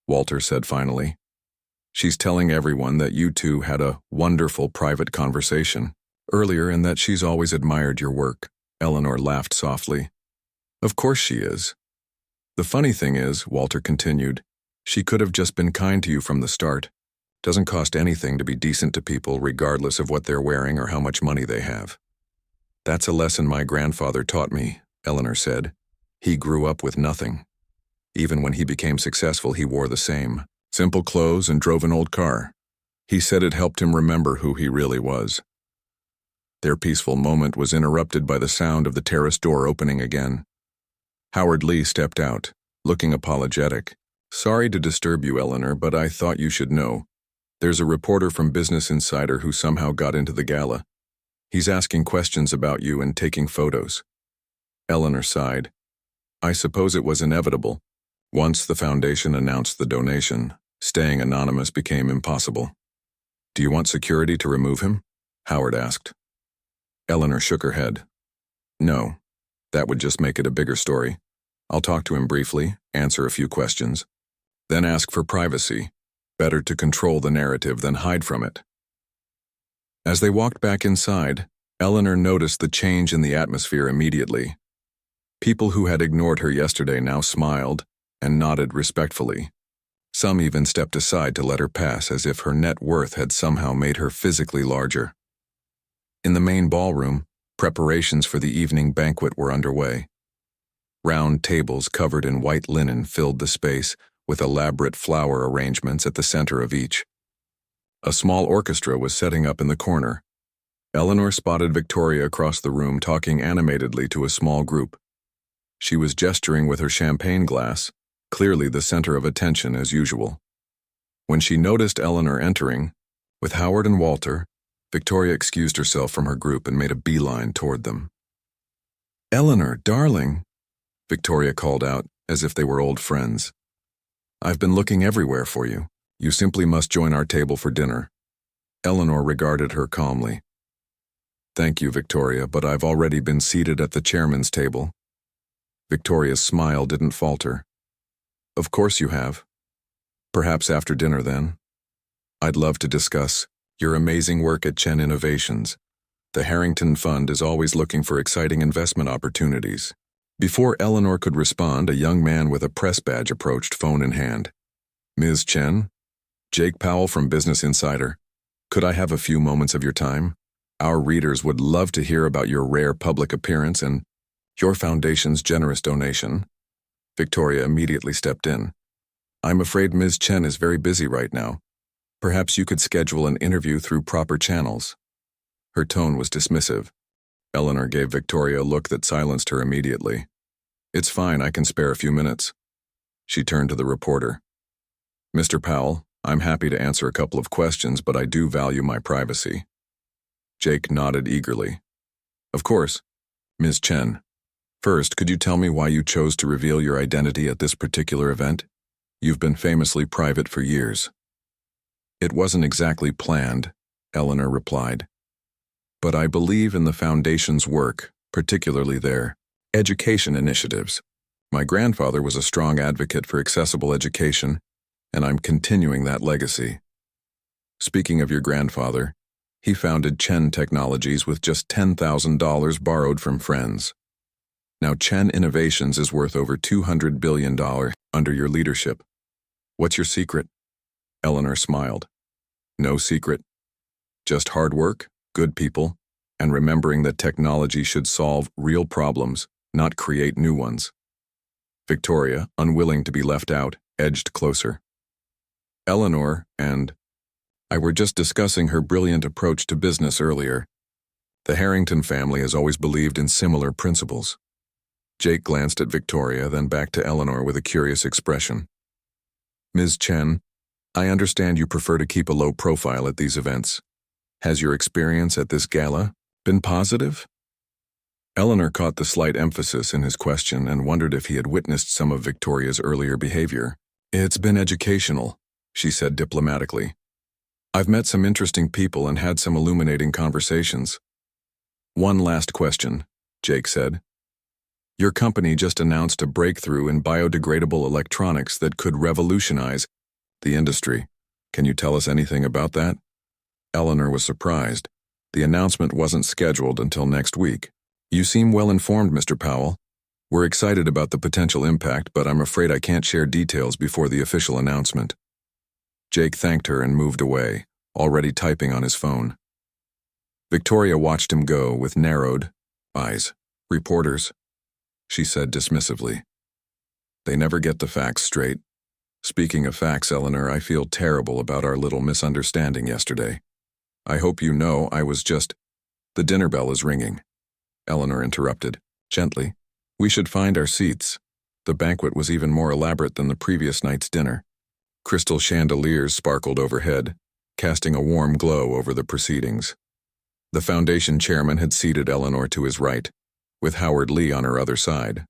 [SPEAKER 1] Walter said finally. She's telling everyone that you two had a wonderful private conversation earlier and that she's always admired your work. Eleanor laughed softly. Of course she is. The funny thing is, Walter continued, she could have just been kind to you from the start. Doesn't cost anything to be decent to people regardless of what they're wearing or how much money they have. That's a lesson my grandfather taught me, Eleanor said. He grew up with nothing. Even when he became successful, he wore the same simple clothes and drove an old car. He said it helped him remember who he really was. Their peaceful moment was interrupted by the sound of the terrace door opening again. Howard Lee stepped out, looking apologetic. Sorry to disturb you, Eleanor, but I thought you should know. There's a reporter from Business Insider who somehow got into the gala. He's asking questions about you and taking photos. Eleanor sighed. I suppose it was inevitable. Once the foundation announced the donation, staying anonymous became impossible. Do you want security to remove him? Howard asked. Eleanor shook her head. No, that would just make it a bigger story. I'll talk to him briefly, answer a few questions, then ask for privacy. Better to control the narrative than hide from it. As they walked back inside, Eleanor noticed the change in the atmosphere immediately. People who had ignored her yesterday now smiled and nodded respectfully. Some even stepped aside to let her pass as if her net worth had somehow made her physically larger. In the main ballroom, preparations for the evening banquet were underway. Round tables covered in white linen filled the space, with elaborate flower arrangements at the center of each. A small orchestra was setting up in the corner. Eleanor spotted Victoria across the room talking animatedly to a small group. She was gesturing with her champagne glass, clearly the center of attention as usual. When she noticed Eleanor entering, with Howard and Walter, Victoria excused herself from her group and made a beeline toward them. Eleanor, darling, Victoria called out, as if they were old friends. I've been looking everywhere for you. You simply must join our table for dinner. Eleanor regarded her calmly. Thank you, Victoria, but I've already been seated at the chairman's table. Victoria's smile didn't falter. Of course you have. Perhaps after dinner, then. I'd love to discuss your amazing work at Chen Innovations. The Harrington Fund is always looking for exciting investment opportunities. Before Eleanor could respond, a young man with a press badge approached, phone in hand. Ms. Chen? Jake Powell from Business Insider. Could I have a few moments of your time? Our readers would love to hear about your rare public appearance and your foundation's generous donation. Victoria immediately stepped in. I'm afraid Ms. Chen is very busy right now. Perhaps you could schedule an interview through proper channels. Her tone was dismissive. Eleanor gave Victoria a look that silenced her immediately. It's fine, I can spare a few minutes. She turned to the reporter. Mr. Powell, I'm happy to answer a couple of questions, but I do value my privacy. Jake nodded eagerly. Of course. Ms. Chen, first, could you tell me why you chose to reveal your identity at this particular event? You've been famously private for years. It wasn't exactly planned, Eleanor replied. But I believe in the Foundation's work, particularly their education initiatives. My grandfather was a strong advocate for accessible education, and I'm continuing that legacy. Speaking of your grandfather, he founded Chen Technologies with just $10,000 borrowed from friends. Now Chen Innovations is worth over $200 billion under your leadership. What's your secret? Eleanor smiled. No secret. Just hard work, good people, and remembering that technology should solve real problems, not create new ones. Victoria, unwilling to be left out, edged closer. Eleanor and I were just discussing her brilliant approach to business earlier. The Harrington family has always believed in similar principles. Jake glanced at Victoria, then back to Eleanor with a curious expression. Ms. Chen, I understand you prefer to keep a low profile at these events. Has your experience at this gala been positive? Eleanor caught the slight emphasis in his question and wondered if he had witnessed some of Victoria's earlier behavior. It's been educational, she said diplomatically. I've met some interesting people and had some illuminating conversations. One last question, Jake said. Your company just announced a breakthrough in biodegradable electronics that could revolutionize the industry. Can you tell us anything about that? Eleanor was surprised. The announcement wasn't scheduled until next week. You seem well informed, Mr. Powell. We're excited about the potential impact, but I'm afraid I can't share details before the official announcement. Jake thanked her and moved away, already typing on his phone. Victoria watched him go with narrowed eyes. Reporters, she said dismissively. They never get the facts straight. Speaking of facts, Eleanor, I feel terrible about our little misunderstanding yesterday. I hope you know I was just— The dinner bell is ringing. Eleanor interrupted, gently. We should find our seats. The banquet was even more elaborate than the previous night's dinner. Crystal chandeliers sparkled overhead, casting a warm glow over the proceedings. The foundation chairman had seated Eleanor to his right, with Howard Lee on her other side.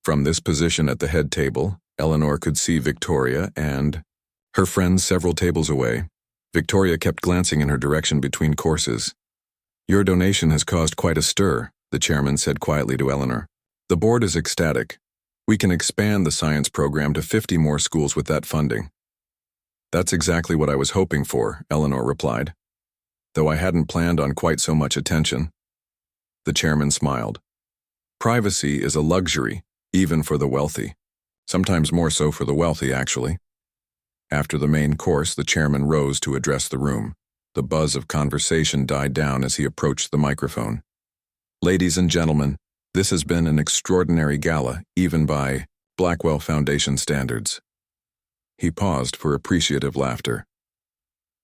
[SPEAKER 1] From this position at the head table, Eleanor could see Victoria and her friends several tables away. Victoria kept glancing in her direction between courses. Your donation has caused quite a stir, the chairman said quietly to Eleanor. The board is ecstatic. We can expand the science program to 50 more schools with that funding. That's exactly what I was hoping for, Eleanor replied, though I hadn't planned on quite so much attention. The chairman smiled. Privacy is a luxury, even for the wealthy. Sometimes more so for the wealthy, actually. After the main course, the chairman rose to address the room. The buzz of conversation died down as he approached the microphone. Ladies and gentlemen, this has been an extraordinary gala, even by Blackwell Foundation standards. He paused for appreciative laughter.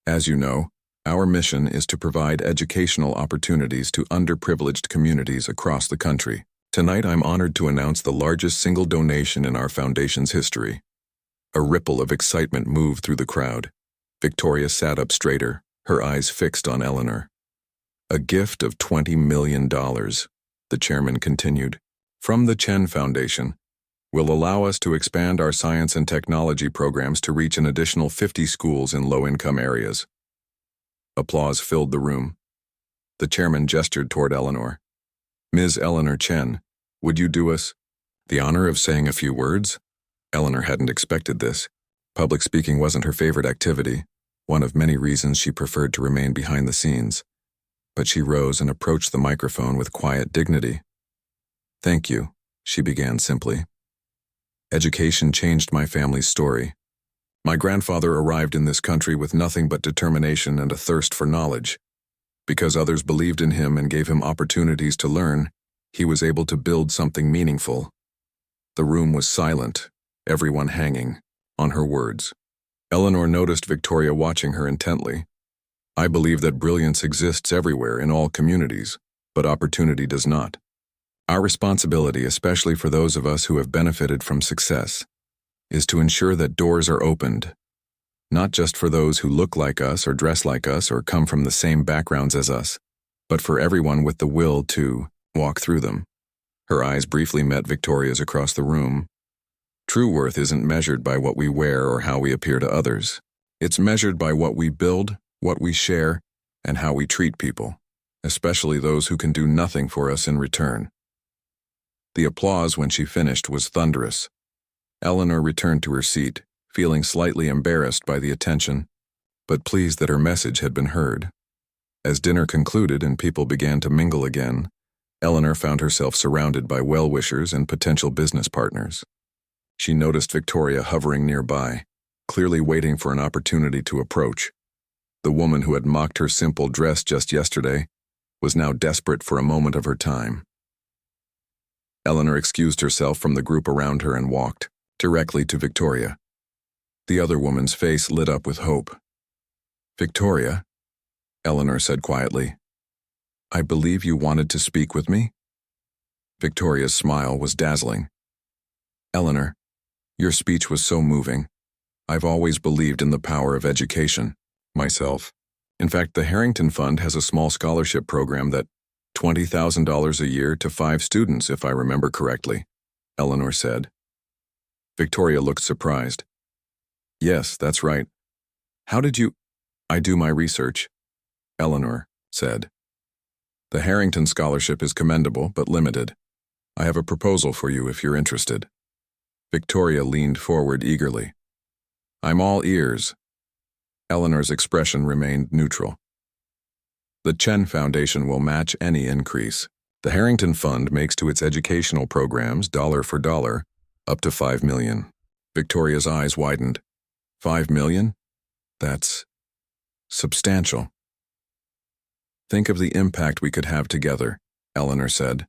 [SPEAKER 1] As you know, our mission is to provide educational opportunities to underprivileged communities across the country. Tonight I'm honored to announce the largest single donation in our foundation's history. A ripple of excitement moved through the crowd. Victoria sat up straighter, her eyes fixed on Eleanor. A gift of $20 million, the chairman continued, from the Chen Foundation, will allow us to expand our science and technology programs to reach an additional 50 schools in low-income areas. Applause filled the room. The chairman gestured toward Eleanor. Ms. Eleanor Chen, would you do us the honor of saying a few words? Eleanor hadn't expected this. Public speaking wasn't her favorite activity, one of many reasons she preferred to remain behind the scenes. But she rose and approached the microphone with quiet dignity. Thank you, she began simply. Education changed my family's story. My grandfather arrived in this country with nothing but determination and a thirst for knowledge. Because others believed in him and gave him opportunities to learn, he was able to build something meaningful. The room was silent, everyone hanging on her words. Eleanor noticed Victoria watching her intently. I believe that brilliance exists everywhere in all communities, but opportunity does not. Our responsibility, especially for those of us who have benefited from success, is to ensure that doors are opened, not just for those who look like us or dress like us or come from the same backgrounds as us, but for everyone with the will to walk through them. Her eyes briefly met Victoria's across the room. True worth isn't measured by what we wear or how we appear to others. It's measured by what we build, what we share, and how we treat people, especially those who can do nothing for us in return. The applause when she finished was thunderous. Eleanor returned to her seat, feeling slightly embarrassed by the attention, but pleased that her message had been heard. As dinner concluded and people began to mingle again, Eleanor found herself surrounded by well-wishers and potential business partners. She noticed Victoria hovering nearby, clearly waiting for an opportunity to approach. The woman who had mocked her simple dress just yesterday was now desperate for a moment of her time. Eleanor excused herself from the group around her and walked directly to Victoria. The other woman's face lit up with hope. Victoria, Eleanor said quietly, I believe you wanted to speak with me? Victoria's smile was dazzling. Eleanor, your speech was so moving. I've always believed in the power of education, myself. In fact, the Harrington Fund has a small scholarship program that $20,000 a year to 5 students, if I remember correctly, Eleanor said. Victoria looked surprised. Yes, that's right. How did you— I do my research, Eleanor said. The Harrington Scholarship is commendable, but limited. I have a proposal for you if you're interested. Victoria leaned forward eagerly. I'm all ears. Eleanor's expression remained neutral. The Chen Foundation will match any increase. The Harrington Fund makes to its educational programs, dollar for dollar, up to $5 million. Victoria's eyes widened. $5 million? That's substantial. Think of the impact we could have together, Eleanor said.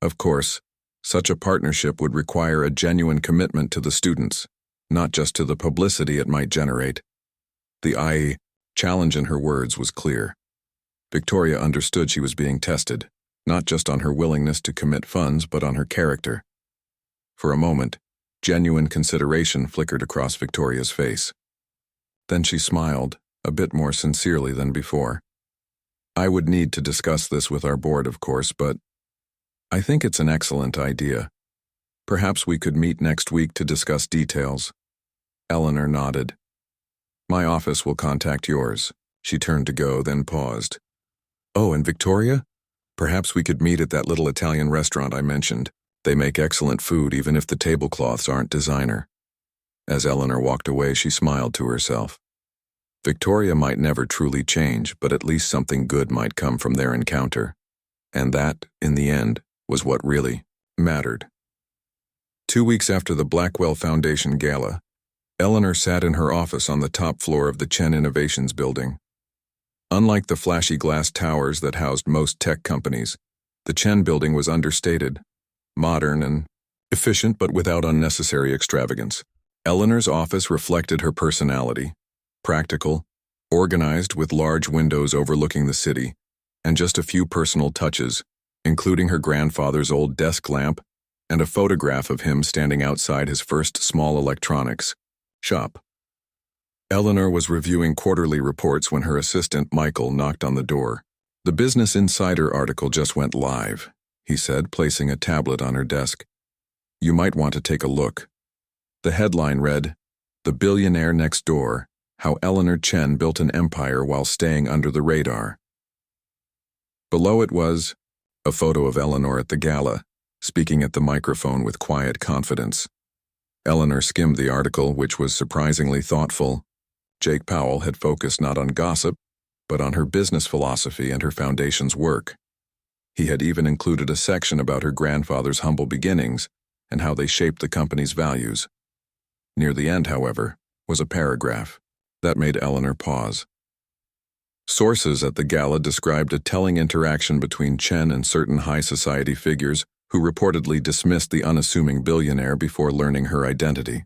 [SPEAKER 1] Of course, such a partnership would require a genuine commitment to the students, not just to the publicity it might generate. The challenge in her words was clear. Victoria understood she was being tested, not just on her willingness to commit funds, but on her character. For a moment, genuine consideration flickered across Victoria's face. Then she smiled, a bit more sincerely than before. I would need to discuss this with our board, of course, but I think it's an excellent idea. Perhaps we could meet next week to discuss details. Eleanor nodded. My office will contact yours. She turned to go, then paused. Oh, and Victoria? Perhaps we could meet at that little Italian restaurant I mentioned. They make excellent food even if the tablecloths aren't designer. As Eleanor walked away, she smiled to herself. Victoria might never truly change, but at least something good might come from their encounter. And that, in the end, was what really mattered. 2 weeks after the Blackwell Foundation Gala, Eleanor sat in her office on the top floor of the Chen Innovations building. Unlike the flashy glass towers that housed most tech companies, the Chen building was understated, modern and efficient but without unnecessary extravagance. Eleanor's office reflected her personality, practical, organized with large windows overlooking the city, and just a few personal touches, including her grandfather's old desk lamp and a photograph of him standing outside his first small electronics shop. Eleanor was reviewing quarterly reports when her assistant, Michael, knocked on the door. The Business Insider article just went live, he said, placing a tablet on her desk. You might want to take a look. The headline read, "The Billionaire Next Door, How Eleanor Chen Built an Empire While Staying Under the Radar." Below it was a photo of Eleanor at the gala, speaking at the microphone with quiet confidence. Eleanor skimmed the article, which was surprisingly thoughtful. Jake Powell had focused not on gossip, but on her business philosophy and her foundation's work. He had even included a section about her grandfather's humble beginnings and how they shaped the company's values. Near the end, however, was a paragraph that made Eleanor pause. Sources at the gala described a telling interaction between Chen and certain high society figures who reportedly dismissed the unassuming billionaire before learning her identity.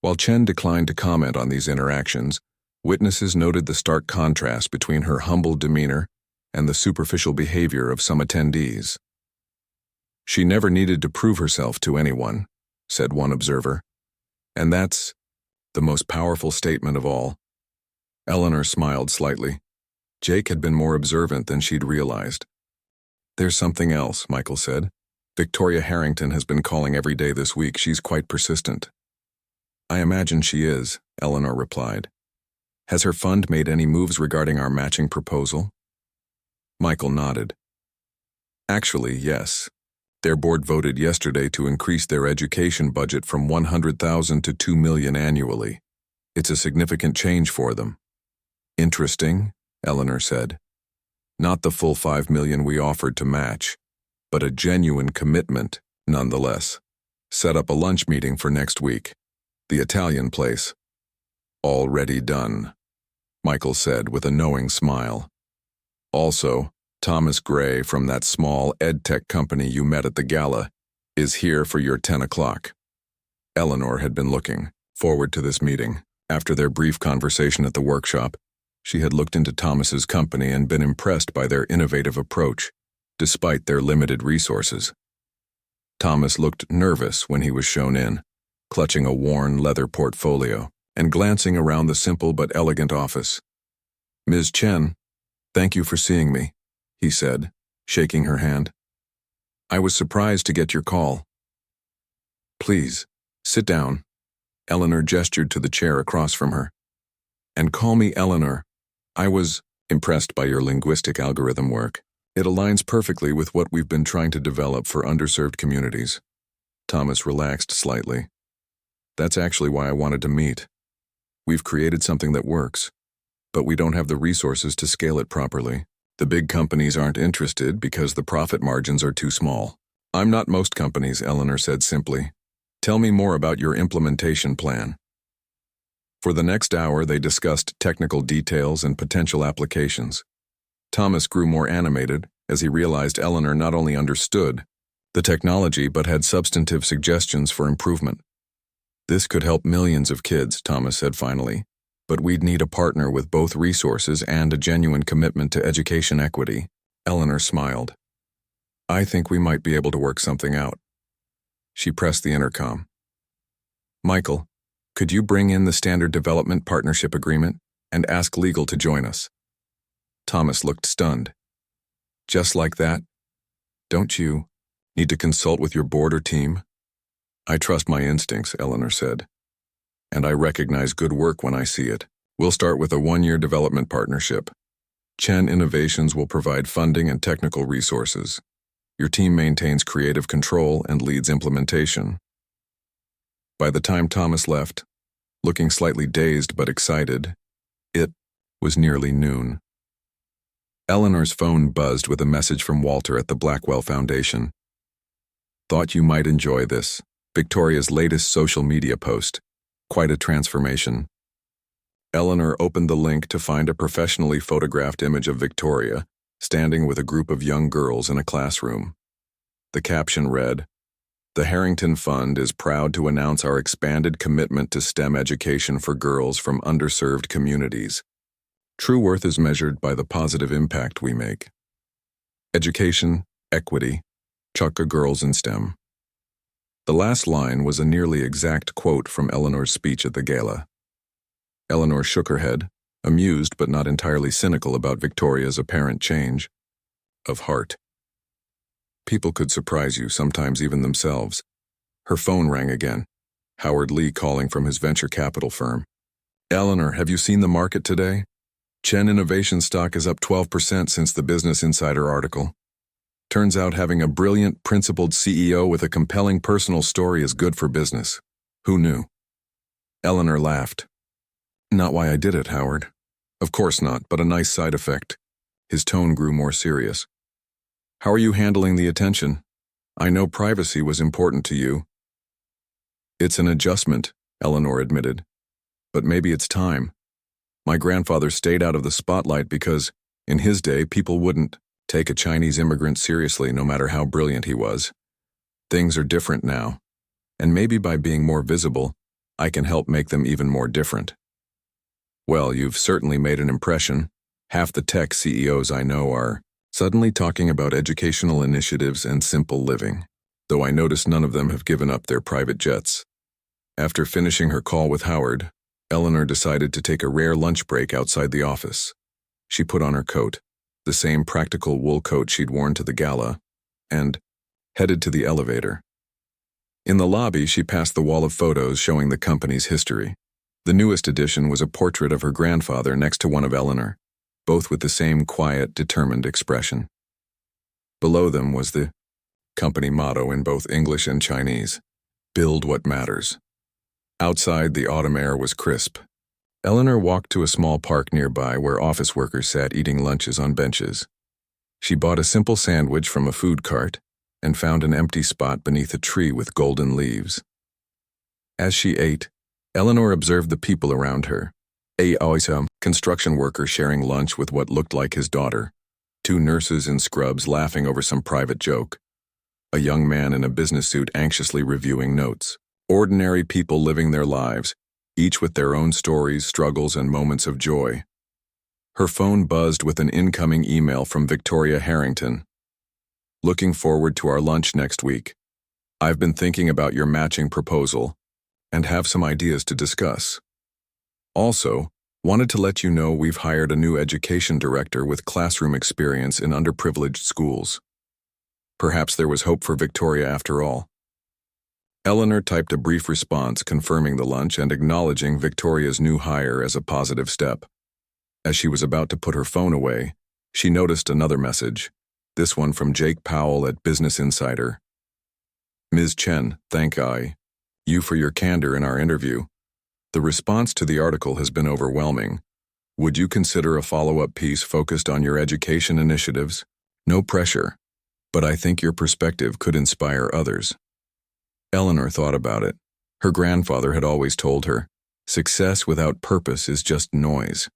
[SPEAKER 1] While Chen declined to comment on these interactions, witnesses noted the stark contrast between her humble demeanor and the superficial behavior of some attendees. She never needed to prove herself to anyone, said one observer. And that's the most powerful statement of all. Eleanor smiled slightly. Jake had been more observant than she'd realized. There's something else, Michael said. Victoria Harrington has been calling every day this week. She's quite persistent. I imagine she is, Eleanor replied. Has her fund made any moves regarding our matching proposal? Michael nodded. Actually, yes. Their board voted yesterday to increase their education budget from $100,000 to $2 million annually. It's a significant change for them. Interesting, Eleanor said. Not the full $5 million we offered to match, but a genuine commitment, nonetheless. Set up a lunch meeting for next week. The Italian place. Already done, Michael said with a knowing smile. Also, Thomas Gray from that small edtech company you met at the gala is here for your 10 o'clock. Eleanor had been looking forward to this meeting. After their brief conversation at the workshop, she had looked into Thomas's company and been impressed by their innovative approach, despite their limited resources. Thomas looked nervous when he was shown in, clutching a worn leather portfolio and glancing around the simple but elegant office. Ms. Chen, thank you for seeing me, he said, shaking her hand. I was surprised to get your call. Please, sit down. Eleanor gestured to the chair across from her. And call me Eleanor. I was impressed by your linguistic algorithm work. It aligns perfectly with what we've been trying to develop for underserved communities. Thomas relaxed slightly. That's actually why I wanted to meet. We've created something that works, but we don't have the resources to scale it properly. The big companies aren't interested because the profit margins are too small. I'm not most companies, Eleanor said simply. Tell me more about your implementation plan. For the next hour, they discussed technical details and potential applications. Thomas grew more animated as he realized Eleanor not only understood the technology but had substantive suggestions for improvement. This could help millions of kids, Thomas said finally, but we'd need a partner with both resources and a genuine commitment to education equity. Eleanor smiled. I think we might be able to work something out. She pressed the intercom. Michael, could you bring in the Standard Development Partnership Agreement and ask legal to join us? Thomas looked stunned. Just like that? Don't you need to consult with your board or team? I trust my instincts, Eleanor said. And I recognize good work when I see it. We'll start with a 1-year development partnership. Chen Innovations will provide funding and technical resources. Your team maintains creative control and leads implementation. By the time Thomas left, looking slightly dazed but excited, it was nearly noon. Eleanor's phone buzzed with a message from Walter at the Blackwell Foundation. Thought you might enjoy this. Victoria's latest social media post. Quite a transformation. Eleanor opened the link to find a professionally photographed image of Victoria, standing with a group of young girls in a classroom. The caption read, "The Harrington Fund is proud to announce our expanded commitment to STEM education for girls from underserved communities. True worth is measured by the positive impact we make. Education, equity, Chukka girls in STEM." The last line was a nearly exact quote from Eleanor's speech at the gala. Eleanor shook her head, amused but not entirely cynical about Victoria's apparent change of heart. People could surprise you, sometimes even themselves. Her phone rang again. Howard Lee calling from his venture capital firm. Eleanor, have you seen the market today? Chen Innovation stock is up 12% since the Business Insider article. Turns out having a brilliant, principled CEO with a compelling personal story is good for business. Who knew? Eleanor laughed. Not why I did it, Howard. Of course not, but a nice side effect. His tone grew more serious. How are you handling the attention? I know privacy was important to you. It's an adjustment, Eleanor admitted. But maybe it's time. My grandfather stayed out of the spotlight because, in his day, people wouldn't take a Chinese immigrant seriously no matter how brilliant he was. Things are different now, and maybe by being more visible, I can help make them even more different. Well, you've certainly made an impression. Half the tech CEOs I know are suddenly talking about educational initiatives and simple living, though I notice none of them have given up their private jets. After finishing her call with Howard, Eleanor decided to take a rare lunch break outside the office. She put on her coat, the same practical wool coat she'd worn to the gala, and headed to the elevator. In the lobby, she passed the wall of photos showing the company's history. The newest addition was a portrait of her grandfather next to one of Eleanor, both with the same quiet, determined expression. Below them was the company motto in both English and Chinese, "Build what matters." Outside, the autumn air was crisp. Eleanor walked to a small park nearby where office workers sat eating lunches on benches. She bought a simple sandwich from a food cart and found an empty spot beneath a tree with golden leaves. As she ate, Eleanor observed the people around her. A construction worker sharing lunch with what looked like his daughter, 2 nurses in scrubs laughing over some private joke, a young man in a business suit anxiously reviewing notes. Ordinary people living their lives, each with their own stories, struggles, and moments of joy. Her phone buzzed with an incoming email from Victoria Harrington. Looking forward to our lunch next week. I've been thinking about your matching proposal and have some ideas to discuss. Also, wanted to let you know we've hired a new education director with classroom experience in underprivileged schools. Perhaps there was hope for Victoria after all. Eleanor typed a brief response confirming the lunch and acknowledging Victoria's new hire as a positive step. As she was about to put her phone away, she noticed another message, this one from Jake Powell at Business Insider. Ms. Chen, thank you for your candor in our interview. The response to the article has been overwhelming. Would you consider a follow-up piece focused on your education initiatives? No pressure, but I think your perspective could inspire others. Eleanor thought about it. Her grandfather had always told her, success without purpose is just noise.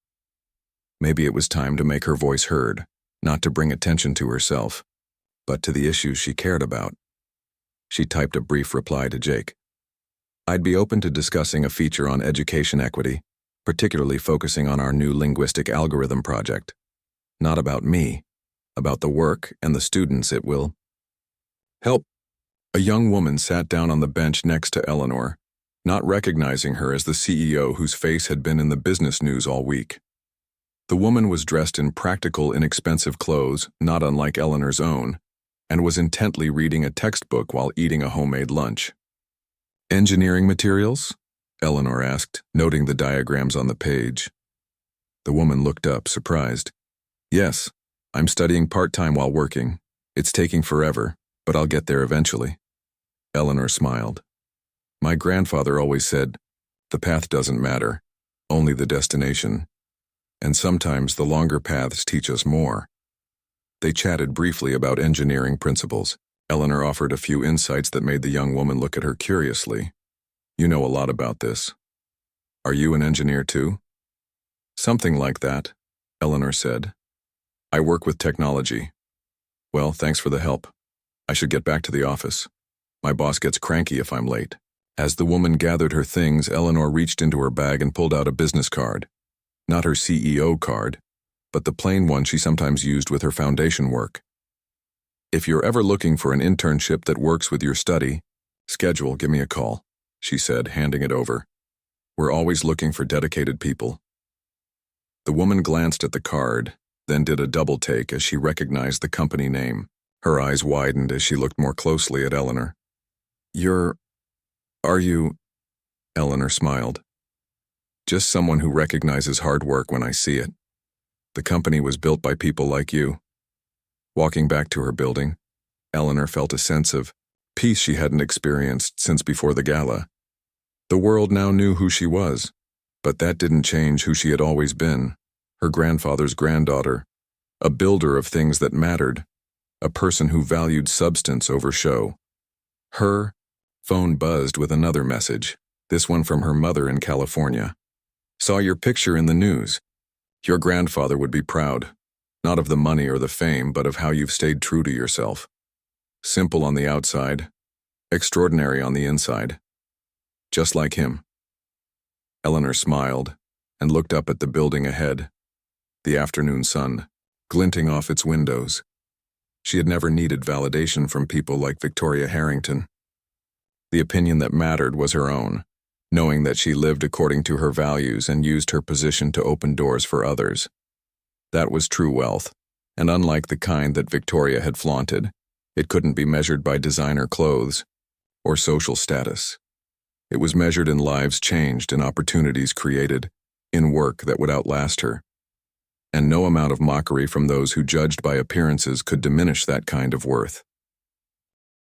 [SPEAKER 1] Maybe it was time to make her voice heard, not to bring attention to herself, but to the issues she cared about. She typed a brief reply to Jake. I'd be open to discussing a feature on education equity, particularly focusing on our new linguistic algorithm project. Not about me, about the work and the students it will help. A young woman sat down on the bench next to Eleanor, not recognizing her as the CEO whose face had been in the business news all week. The woman was dressed in practical, inexpensive clothes, not unlike Eleanor's own, and was intently reading a textbook while eating a homemade lunch. Engineering materials? Eleanor asked, noting the diagrams on the page. The woman looked up, surprised. Yes, I'm studying part-time while working. It's taking forever, but I'll get there eventually. Eleanor smiled. My grandfather always said, the path doesn't matter, only the destination. And sometimes the longer paths teach us more. They chatted briefly about engineering principles. Eleanor offered a few insights that made the young woman look at her curiously. You know a lot about this. Are you an engineer too? Something like that, Eleanor said. I work with technology. Well, thanks for the help. I should get back to the office. My boss gets cranky if I'm late. As the woman gathered her things, Eleanor reached into her bag and pulled out a business card. Not her CEO card, but the plain one she sometimes used with her foundation work. If you're ever looking for an internship that works with your study, schedule, give me a call, she said, handing it over. We're always looking for dedicated people. The woman glanced at the card, then did a double take as she recognized the company name. Her eyes widened as she looked more closely at Eleanor. Are you? Eleanor smiled. Just someone who recognizes hard work when I see it. The company was built by people like you. Walking back to her building, Eleanor felt a sense of peace she hadn't experienced since before the gala. The world now knew who she was, but that didn't change who she had always been, her grandfather's granddaughter, a builder of things that mattered, a person who valued substance over show. Her phone buzzed with another message, this one from her mother in California. Saw your picture in the news. Your grandfather would be proud, not of the money or the fame, but of how you've stayed true to yourself. Simple on the outside, extraordinary on the inside. Just like him. Eleanor smiled and looked up at the building ahead, the afternoon sun, glinting off its windows. She had never needed validation from people like Victoria Harrington. The opinion that mattered was her own, knowing that she lived according to her values and used her position to open doors for others. That was true wealth, and unlike the kind that Victoria had flaunted, it couldn't be measured by designer clothes or social status. It was measured in lives changed and opportunities created, in work that would outlast her. And no amount of mockery from those who judged by appearances could diminish that kind of worth.